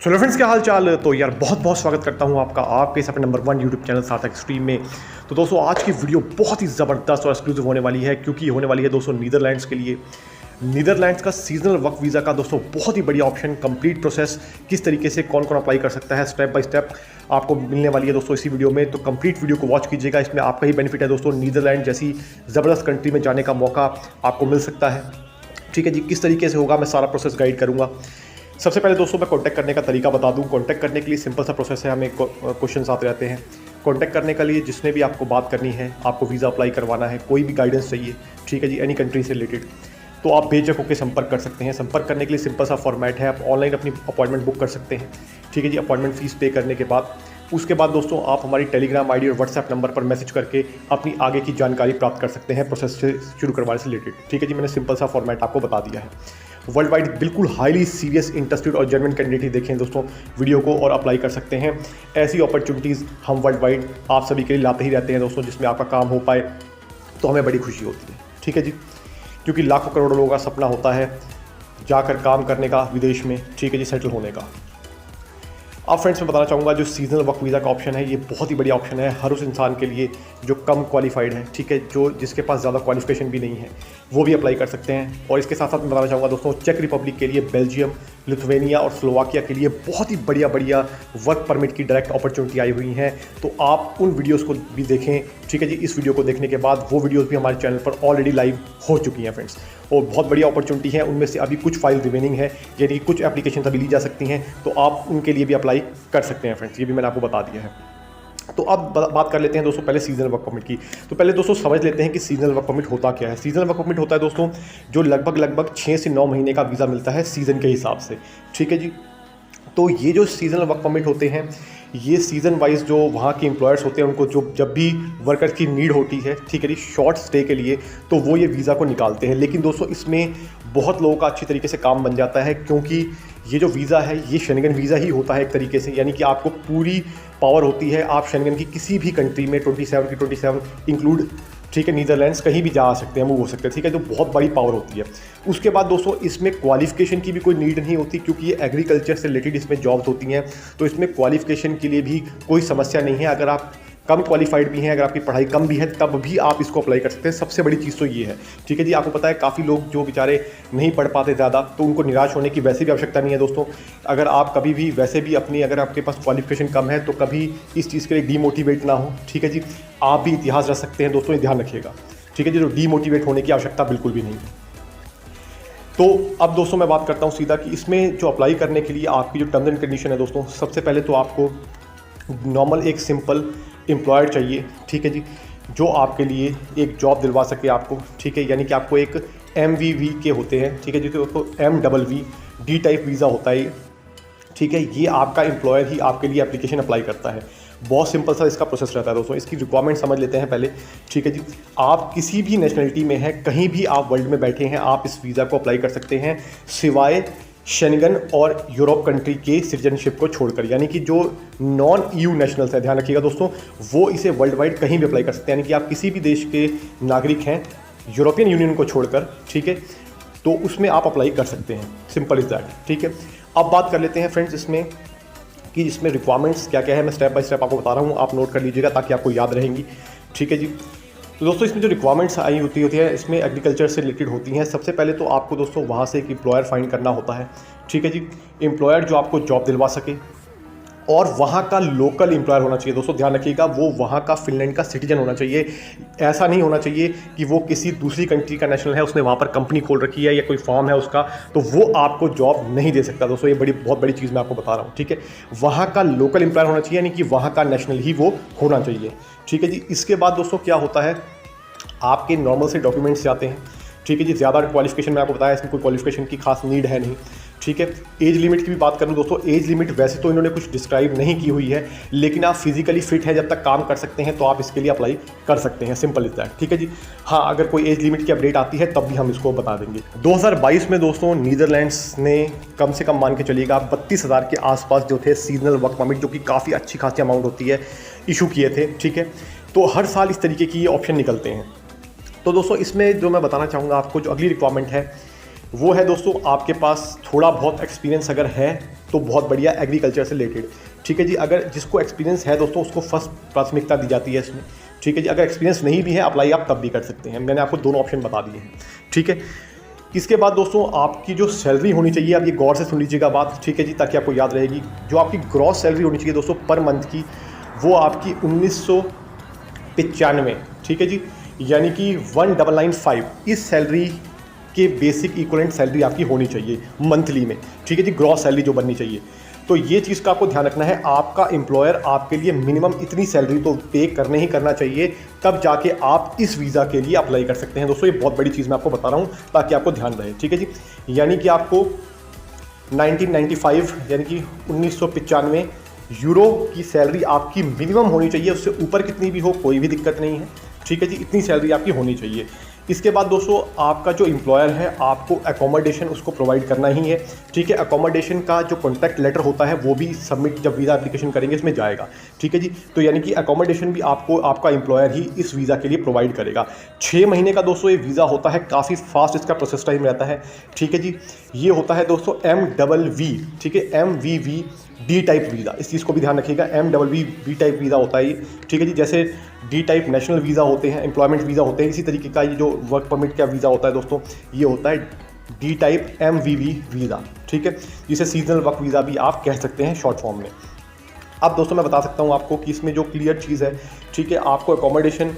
चलो फ्रेंड्स, क्या हाल चाल। तो यार बहुत बहुत स्वागत करता हूं आपका आपके इस अपने नंबर 1 यूट्यूब चैनल सार्थक स्ट्रीम में। तो दोस्तों आज की वीडियो बहुत ही ज़बरदस्त और एक्सक्लूसिव होने वाली है, क्योंकि ये होने वाली है दोस्तों नीदरलैंड्स के लिए। नीदरलैंड्स का सीजनल वर्क वीज़ा का दोस्तों बहुत ही बढ़िया ऑप्शन, कंप्लीट प्रोसेस, किस तरीके से कौन कौन अप्लाई कर सकता है, स्टेप बाय स्टेप आपको मिलने वाली है दोस्तों इसी वीडियो में। तो कंप्लीट वीडियो को वॉच कीजिएगा, इसमें आपका ही बेनिफिट है दोस्तों। नीदरलैंड जैसी ज़बरदस्त कंट्री में जाने का मौका आपको मिल सकता है। ठीक है जी, किस तरीके से होगा मैं सारा प्रोसेस गाइड करूँगा। सबसे पहले दोस्तों मैं कॉन्टैक्ट करने का तरीका बता दूं। कॉन्टैक्ट करने के लिए सिंपल सा प्रोसेस है, हमें क्वेश्चंस आते रहते हैं। कॉन्टैक्ट करने के लिए जिसने भी आपको बात करनी है, आपको वीज़ा अप्लाई करवाना है, कोई भी गाइडेंस चाहिए, ठीक है जी, एनी कंट्री से रिलेटेड, तो आप बेझिझक होकर संपर्क कर सकते हैं। संपर्क करने के लिए सिंपल सा फॉर्मेट है, आप ऑनलाइन अपनी अपॉइंटमेंट बुक कर सकते हैं। ठीक है जी, अपॉइंटमेंट फीस पे करने के बाद उसके बाद दोस्तों आप हमारी टेलीग्राम आईडी और व्हाट्सएप नंबर पर मैसेज करके अपनी आगे की जानकारी प्राप्त कर सकते हैं प्रोसेस से शुरू करवाने से रिलेटेड। ठीक है जी, मैंने सिंपल सा फॉर्मेट आपको बता दिया है। वर्ल्ड वाइड बिल्कुल हाईली सीरियस, इंटरेस्टेड और जेन्युइन कैंडिडेट ही देखें दोस्तों वीडियो को और अप्लाई कर सकते हैं। ऐसी अपॉर्चुनिटीज़ हम वर्ल्ड वाइड आप सभी के लिए लाते ही रहते हैं दोस्तों, जिसमें आपका काम हो पाए तो हमें बड़ी खुशी होती है। ठीक है जी, क्योंकि लाखों करोड़ों लोगों का सपना होता है जाकर काम करने का विदेश में, ठीक है जी, सेटल होने का। अब फ्रेंड्स मैं बताना चाहूँगा जो सीजनल वर्क वीज़ा का ऑप्शन है, ये बहुत ही बढ़िया ऑप्शन है हर उस इंसान के लिए जो कम क्वालिफाइड है, ठीक है, जो जिसके पास ज़्यादा क्वालिफिकेशन भी नहीं है, वो भी अप्लाई कर सकते हैं। और इसके साथ साथ मैं बताना चाहूँगा दोस्तों, चेक रिपब्लिक के लिए, बेल्जियम, लिथुवेनिया और स्लोवाकिया के लिए बहुत ही बढ़िया वर्क परमिट की डायरेक्ट अपॉर्चुनिटी आई हुई हैं। तो आप उन वीडियोज़ को भी देखें। ठीक है जी, इस वीडियो को देखने के बाद वो वीडियोज़ भी हमारे चैनल पर ऑलरेडी लाइव हो चुकी हैं फ्रेंड्स, और बहुत बढ़िया अपॉर्चुनिटी है। उनमें से अभी कुछ फाइल रिमेनिंग है, यानी कि कुछ एप्लीकेशन अभी ली जा सकती हैं, तो आप उनके लिए भी अप्लाई कर सकते हैं फ्रेंड्स, ये भी मैंने आपको बता दिया है। तो अब बात कर लेते हैं दोस्तों पहले सीजनल वर्क परमिट की। तो पहले दोस्तों समझ लेते हैं कि सीजनल वर्क परमिट होता क्या है। सीजनल वर्क परमिट होता है दोस्तों जो लगभग 6 से 9 महीने का वीज़ा मिलता है सीज़न के हिसाब से। ठीक है जी, तो ये जो सीजनल वर्क परमिट होते हैं, ये सीज़न वाइज जो वहाँ के एम्प्लॉयर्स होते हैं, उनको जो जब भी वर्कर्स की नीड होती है, ठीक है जी, शॉर्ट स्टे के लिए, तो वो ये वीज़ा को निकालते हैं। लेकिन दोस्तों इसमें बहुत लोगों का अच्छी तरीके से काम बन जाता है, क्योंकि ये जो वीज़ा है ये शेंगन वीज़ा ही होता है एक तरीके से, यानी कि आपको पूरी पावर होती है, आप शेंगन की किसी भी कंट्री में 27 की 27 इंक्लूड, ठीक है, नीदरलैंड्स कहीं भी जा सकते हैं, मूव हो सकते हैं। ठीक है, तो बहुत बड़ी पावर होती है। उसके बाद दोस्तों इसमें क्वालिफिकेशन की भी कोई नीड नहीं होती, क्योंकि ये एग्रीकल्चर से रिलेटेड इसमें जॉब्स होती हैं, तो इसमें क्वालिफिकेशन के लिए भी कोई समस्या नहीं है। अगर आप कम क्वालिफाइड भी हैं, अगर आपकी पढ़ाई कम भी है, तब भी आप इसको अप्लाई कर सकते हैं। सबसे बड़ी चीज़ तो ये है। ठीक है जी, आपको पता है काफ़ी लोग जो बेचारे नहीं पढ़ पाते ज़्यादा, तो उनको निराश होने की वैसे भी आवश्यकता नहीं है दोस्तों। अगर आप कभी भी वैसे भी अपनी, अगर आपके पास क्वालिफिकेशन कम है, तो कभी इस चीज़ के लिए डीमोटिवेट ना हो। ठीक है जी, आप भी इतिहास रख सकते हैं दोस्तों, ये ध्यान रखिएगा। ठीक है जी, तो डीमोटिवेट होने की आवश्यकता बिल्कुल भी नहीं है। तो अब दोस्तों मैं बात करता हूँ सीधा कि इसमें जो अप्लाई करने के लिए आपकी जो टर्म्स एंड कंडीशन है दोस्तों, सबसे पहले तो आपको नॉर्मल एक सिंपल एम्प्लॉयर चाहिए। ठीक है जी, जो आपके लिए एक जॉब दिलवा सके आपको। ठीक है, यानी कि आपको एक MVV के होते हैं, ठीक है जी, तो MVV D टाइप वीज़ा होता है ये। ठीक है, ये आपका एम्प्लॉयर ही आपके लिए एप्लीकेशन अप्लाई करता है। बहुत सिंपल सा इसका प्रोसेस रहता है दोस्तों। इसकी रिक्वायरमेंट समझ लेते हैं पहले। ठीक है जी, आप किसी भी नेशनलिटी में हैं, कहीं भी आप वर्ल्ड में बैठे हैं, आप इस वीज़ा को अप्लाई कर सकते हैं, सिवाय शेंगन और यूरोप कंट्री के सिटीजनशिप को छोड़कर, यानी कि जो नॉन EU नेशनल्स हैं, ध्यान रखिएगा दोस्तों, वो इसे वर्ल्ड वाइड कहीं भी अप्लाई कर सकते हैं। यानी कि आप किसी भी देश के नागरिक हैं यूरोपियन यूनियन को छोड़कर, ठीक है, तो उसमें आप अप्लाई कर सकते हैं। Simple is that. ठीक है, अब बात कर लेते हैं फ्रेंड्स इसमें कि इसमें रिक्वायरमेंट्स क्या क्या है। मैं स्टेप बाय स्टेप आपको बता रहा हूँ, आप नोट कर लीजिएगा ताकि आपको याद रहेंगी। ठीक है जी, तो दोस्तों इसमें जो रिक्वायरमेंट्स आई होती है, इसमें एग्रीकल्चर से रिलेटेड होती हैं। सबसे पहले तो आपको दोस्तों वहाँ से एक एम्प्लॉयर फाइंड करना होता है। ठीक है जी, एम्प्लॉयर जो आपको जॉब दिलवा सके, और वहाँ का लोकल एम्प्लॉयर होना चाहिए दोस्तों, ध्यान रखिएगा, वो वहाँ का फिनलैंड का सिटीजन होना चाहिए। ऐसा नहीं होना चाहिए कि वो किसी दूसरी कंट्री का नेशनल है, उसने वहाँ पर कंपनी खोल रखी है या कोई फॉर्म है उसका, तो वो आपको जॉब नहीं दे सकता दोस्तों। ये बहुत बड़ी चीज़ मैं आपको बता रहा हूँ। ठीक है, वहाँ का लोकल एम्प्लॉयर होना चाहिए, यानी कि वहाँ का नेशनल ही वो होना चाहिए। ठीक है जी, इसके बाद दोस्तों क्या होता है, आपके नॉर्मल से डॉक्यूमेंट्स जाते हैं। ठीक है जी, ज़्यादा क्वालिफिकेशन मैं आपको बताया, इसमें कोई क्वालिफिकेशन की खास नीड है नहीं। ठीक है, एज लिमिट की भी बात करूं दोस्तों, एज लिमिट वैसे तो इन्होंने कुछ डिस्क्राइब नहीं की हुई है, लेकिन आप फिजिकली फिट हैं, जब तक काम कर सकते हैं, तो आप इसके लिए अप्लाई कर सकते हैं। Simple is that. ठीक है जी, हाँ, अगर कोई एज लिमिट की अपडेट आती है तब भी हम इसको बता देंगे। 2022 में दोस्तों नीदरलैंड्स ने कम से कम मान के चलिएगा 32,000 के आसपास जो थे सीजनल वर्क परमिट, जो कि काफ़ी अच्छी खासी अमाउंट होती है, इशू किए थे। ठीक है, तो हर साल इस तरीके की ये ऑप्शन निकलते हैं। तो दोस्तों इसमें जो मैं बताना चाहूँगा आपको, जो अगली रिक्वायरमेंट है, वो है दोस्तों आपके पास थोड़ा बहुत एक्सपीरियंस अगर है तो बहुत बढ़िया एग्रीकल्चर से रिलेटेड, ठीक है जी। अगर जिसको एक्सपीरियंस है दोस्तों उसको फर्स्ट प्राथमिकता दी जाती है इसमें, ठीक है जी। अगर एक्सपीरियंस नहीं भी है अप्लाई आप तब भी कर सकते हैं, मैंने आपको दोनों ऑप्शन बता दिए हैं, ठीक है। इसके बाद दोस्तों आपकी जो सैलरी होनी चाहिए, आप ये गौर से सुन लीजिएगा बात, ठीक है जी, ताकि आपको याद रहेगी। जो आपकी ग्रॉस सैलरी होनी चाहिए दोस्तों पर मंथ की, वो आपकी 1995, ठीक है जी, यानी कि 1995 इस सैलरी के बेसिक इक्वलेंट सैलरी आपकी होनी चाहिए मंथली में, ठीक है जी, ग्रॉस सैलरी जो बननी चाहिए। तो ये चीज़ का आपको ध्यान रखना है, आपका एम्प्लॉयर आपके लिए मिनिमम इतनी सैलरी तो पे करने ही करना चाहिए, तब जाके आप इस वीज़ा के लिए अप्लाई कर सकते हैं दोस्तों। ये बहुत बड़ी चीज़ मैं आपको बता रहा हूँ ताकि आपको ध्यान रहे, ठीक है जी। यानी कि आपको 1995 यानी कि 1995 यूरो की सैलरी आपकी मिनिमम होनी चाहिए, उससे ऊपर कितनी भी हो कोई भी दिक्कत नहीं है, ठीक है जी, इतनी सैलरी आपकी होनी चाहिए। इसके बाद दोस्तों आपका जो एम्प्लॉयर है आपको अकोमोडेशन उसको प्रोवाइड करना ही है, ठीक है। अकोमोडेशन का जो कॉन्टैक्ट लेटर होता है वो भी सबमिट जब वीज़ा एप्लीकेशन करेंगे इसमें जाएगा, ठीक है जी। तो यानी कि अकोमोडेशन भी आपको आपका एम्प्लॉयर ही इस वीज़ा के लिए प्रोवाइड करेगा। 6 महीने का दोस्तों ये वीज़ा होता है, काफ़ी फास्ट इसका प्रोसेस टाइम रहता है, ठीक है जी। ये होता है दोस्तों MVV, ठीक है, MVV डी टाइप वीज़ा, इस चीज़ को भी ध्यान रखिएगा। MVV टाइप वीज़ा होता है ये, ठीक है जी। जैसे डी टाइप नेशनल वीज़ा होते हैं, एम्प्लॉयमेंट वीज़ा होते हैं, इसी तरीके का ये जो वर्क परमिट का वीज़ा होता है दोस्तों, ये होता है डी टाइप MVV वीज़ा, ठीक है, जिसे सीजनल वर्क वीज़ा भी आप कह सकते हैं शॉर्ट फॉर्म में। अब दोस्तों मैं बता सकता हूँ आपको कि इसमें जो क्लियर चीज़ है, ठीक है, आपको अकोमोडेशन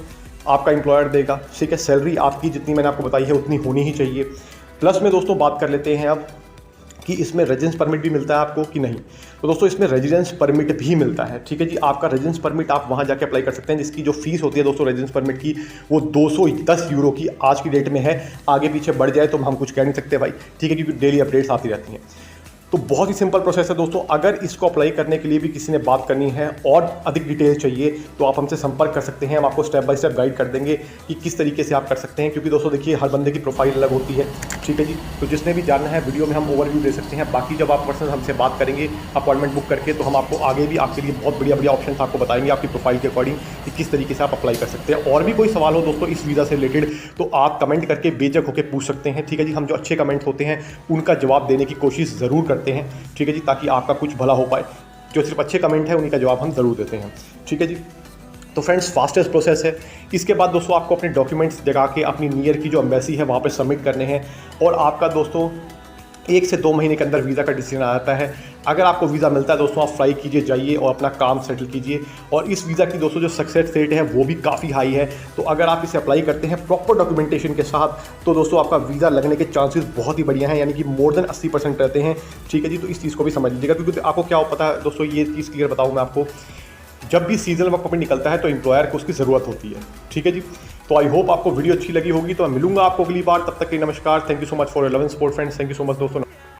आपका एम्प्लॉयर देगा, ठीक है। सैलरी आपकी जितनी मैंने आपको बताई है उतनी होनी ही चाहिए। प्लस में दोस्तों बात कर लेते हैं अब कि इसमें रेजिडेंस परमिट भी मिलता है आपको कि नहीं। तो दोस्तों इसमें रेजिडेंस परमिट भी मिलता है, ठीक है जी। आपका रेजिडेंस परमिट आप वहाँ जाके अप्लाई कर सकते हैं, जिसकी जो फीस होती है दोस्तों रेजिडेंस परमिट की वो 210 यूरो की आज की डेट में है। आगे पीछे बढ़ जाए तो हम कुछ कह नहीं सकते भाई, ठीक है, क्योंकि डेली अपडेट्स आती रहती हैं। तो बहुत ही सिंपल प्रोसेस है दोस्तों। अगर इसको अप्लाई करने के लिए भी किसी ने बात करनी है और अधिक डिटेल चाहिए तो आप हमसे संपर्क कर सकते हैं, हम आपको स्टेप बाय स्टेप गाइड कर देंगे कि किस तरीके से आप कर सकते हैं। क्योंकि दोस्तों देखिए हर बंदे की प्रोफाइल अलग होती है, ठीक है जी। तो जिसने भी जानना है वीडियो में हम ओवरव्यू दे सकते हैं। बाकी जब आप पर्सनल हमसे बात करेंगे अपॉइंटमेंट बुक करके तो हम आपको आगे भी आपके लिए बहुत बढ़िया बढ़िया ऑप्शन आपको बताएंगे आपकी प्रोफाइल के अकॉर्डिंग कि किस तरीके से आप अप्लाई कर सकते हैं। और भी कोई सवाल हो दोस्तों इस वीज़ा से रिलेटेड तो आप कमेंट करके बेझक होकर पूछ सकते हैं, ठीक है जी। हम जो अच्छे कमेंट होते हैं उनका जवाब देने की कोशिश ज़रूर करते हैं, ठीक है जी, ताकि आपका कुछ भला हो पाए। जो सिर्फ अच्छे कमेंट है उन्हीं का जवाब हम ज़रूर देते हैं, ठीक है जी। तो फ्रेंड्स फास्टेस्ट प्रोसेस है। इसके बाद दोस्तों आपको अपने डॉक्यूमेंट्स जगा के अपनी नियर की जो एम्बेसी है वहाँ पे सबमिट करने हैं और आपका दोस्तों 1 से 2 महीने के अंदर वीज़ा का डिसीजन आ जाता है। अगर आपको वीज़ा मिलता है दोस्तों आप फ्लाई कीजिए, जाइए और अपना काम सेटल कीजिए। और इस वीज़ा की दोस्तों जो सक्सेस रेट है वो भी काफ़ी हाई है। तो अगर आप इसे अप्लाई करते हैं प्रॉपर डॉक्यूमेंटेशन के साथ तो दोस्तों आपका वीज़ा लगने के चांसेस बहुत ही बढ़िया हैं, यानी कि मोर देन 80% रहते हैं, ठीक है जी। तो इस चीज़ को भी समझ लीजिएगा, क्योंकि आपको क्या पता है दोस्तों, ये चीज़ क्लियर बताऊँ मैं आपको, जब भी सीजनल वर्क परमिट निकलता है तो एम्प्लॉयर को उसकी ज़रूरत होती है, ठीक है जी। तो आई होप आपको वीडियो अच्छी लगी होगी। तो मैं मिलूंगा आपको अगली बार, तब तक के लिए नमस्कार। Thank you so much for your love and support friends, thank you so much दोस्तों।